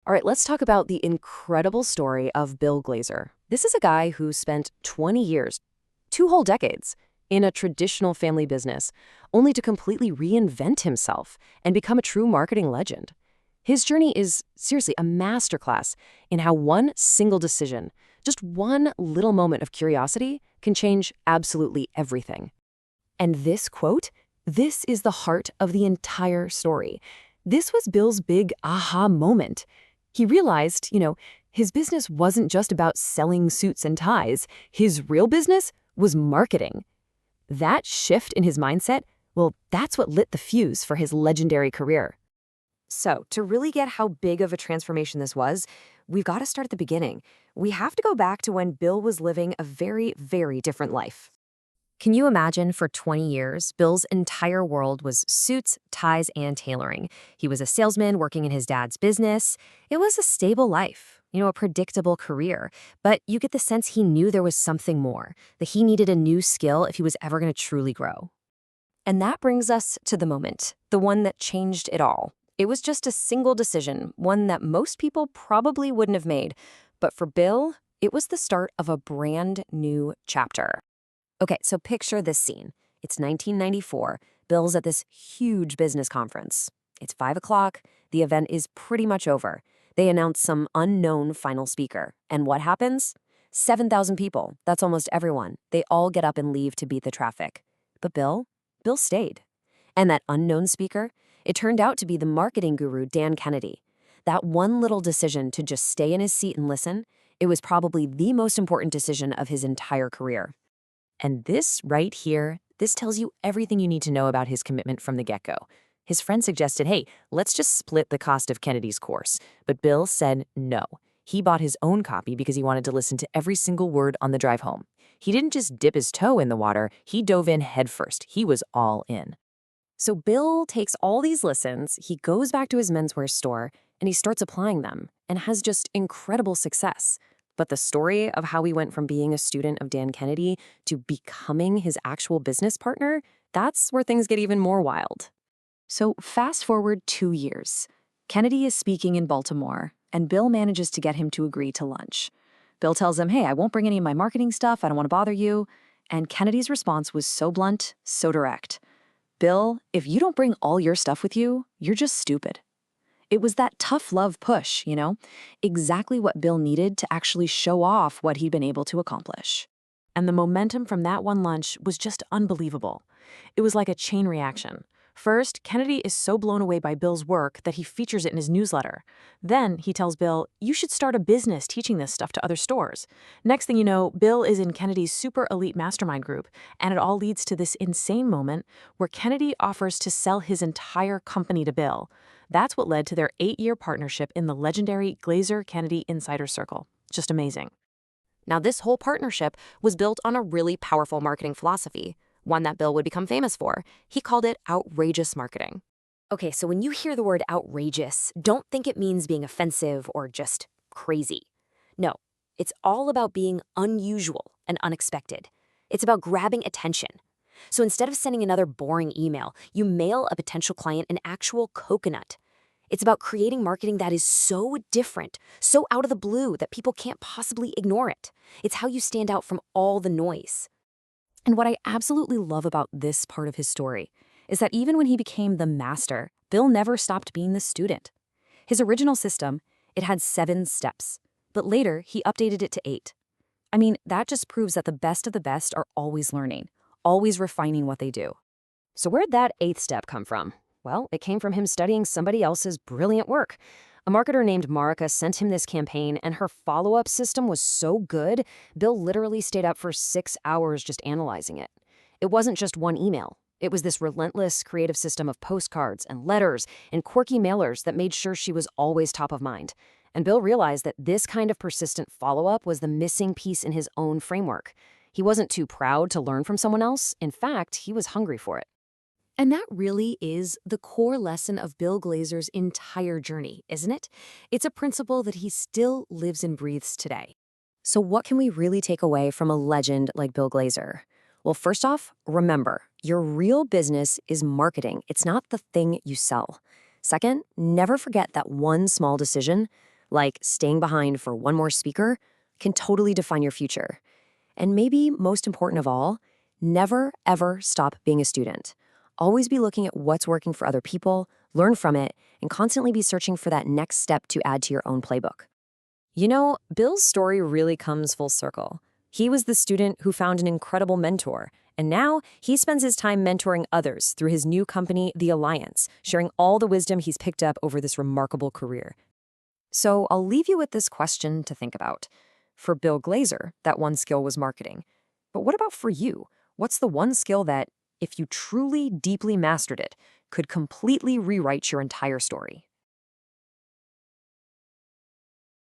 All right, let's talk about the incredible story of Bill Glazer. This is a guy who spent 20 years, 2 whole decades, in a traditional family business, only to completely reinvent himself and become a true marketing legend. His journey is seriously a masterclass in how one single decision, just one little moment of curiosity, can change absolutely everything. And this quote, this is the heart of the entire story. This was Bill's big aha moment. He realized, his business wasn't just about selling suits and ties. His real business was marketing. That shift in his mindset, well, that's what lit the fuse for his legendary career. So, to really get how big of a transformation this was, we've got to start at the beginning. We have to go back to when Bill was living a very, very different life. Can you imagine for 20 years, Bill's entire world was suits, ties, and tailoring? He was a salesman working in his dad's business. It was a stable life, a predictable career. But you get the sense he knew there was something more, that he needed a new skill if he was ever going to truly grow. And that brings us to the moment, the one that changed it all. It was just a single decision, one that most people probably wouldn't have made. But for Bill, it was the start of a brand new chapter. Okay, so picture this scene. It's 1994. Bill's at this huge business conference. It's 5 o'clock. The event is pretty much over. They announce some unknown final speaker. And what happens? 7,000 people. That's almost everyone. They all get up and leave to beat the traffic. But Bill stayed. And that unknown speaker, it turned out to be the marketing guru, Dan Kennedy. That one little decision to just stay in his seat and listen, it was probably the most important decision of his entire career. And this right here, this tells you everything you need to know about his commitment from the get-go. His friend suggested, hey, let's just split the cost of Kennedy's course. But Bill said no. He bought his own copy because he wanted to listen to every single word on the drive home. He didn't just dip his toe in the water, he dove in headfirst. He was all in. So Bill takes all these lessons, he goes back to his menswear store, and he starts applying them, and has just incredible success. But the story of how he went from being a student of Dan Kennedy to becoming his actual business partner, that's where things get even more wild. So fast forward 2 years. Kennedy is speaking in Baltimore, and Bill manages to get him to agree to lunch. Bill tells him, hey, I won't bring any of my marketing stuff, I don't want to bother you. And Kennedy's response was so blunt, so direct. Bill, if you don't bring all your stuff with you, you're just stupid. It was that tough love push, exactly what Bill needed to actually show off what he'd been able to accomplish. And the momentum from that one lunch was just unbelievable. It was like a chain reaction. First, Kennedy is so blown away by Bill's work that he features it in his newsletter. Then he tells Bill, you should start a business teaching this stuff to other stores. Next thing you know, Bill is in Kennedy's super elite mastermind group, and it all leads to this insane moment where Kennedy offers to sell his entire company to Bill. That's what led to their 8-year partnership in the legendary Glazer-Kennedy Insider Circle. Just amazing. Now, this whole partnership was built on a really powerful marketing philosophy, one that Bill would become famous for. He called it outrageous marketing. Okay, so when you hear the word outrageous, don't think it means being offensive or just crazy. No, it's all about being unusual and unexpected. It's about grabbing attention. So instead of sending another boring email, you mail a potential client an actual coconut. It's about creating marketing that is so different, so out of the blue that people can't possibly ignore it. It's how you stand out from all the noise. And what I absolutely love about this part of his story is that even when he became the master, Bill never stopped being the student. His original system, it had 7 steps, but later he updated it to 8. I mean, that just proves that the best of the best are always learning, always refining what they do. So where'd that 8th step come from? Well, it came from him studying somebody else's brilliant work. A marketer named Marika sent him this campaign, and her follow-up system was so good, Bill literally stayed up for 6 hours just analyzing it. It wasn't just one email. It was this relentless creative system of postcards and letters and quirky mailers that made sure she was always top of mind. And Bill realized that this kind of persistent follow-up was the missing piece in his own framework. He wasn't too proud to learn from someone else. In fact, he was hungry for it. And that really is the core lesson of Bill Glazer's entire journey, isn't it? It's a principle that he still lives and breathes today. So what can we really take away from a legend like Bill Glazer? Well, first off, remember, your real business is marketing. It's not the thing you sell. Second, never forget that one small decision, like staying behind for one more speaker, can totally define your future. And maybe most important of all, never, ever stop being a student. Always be looking at what's working for other people, learn from it, and constantly be searching for that next step to add to your own playbook. You know, Bill's story really comes full circle. He was the student who found an incredible mentor, and now he spends his time mentoring others through his new company, The Alliance, sharing all the wisdom he's picked up over this remarkable career. So I'll leave you with this question to think about. For Bill Glazer, that one skill was marketing. But what about for you? What's the one skill that, if you truly deeply mastered it, could completely rewrite your entire story?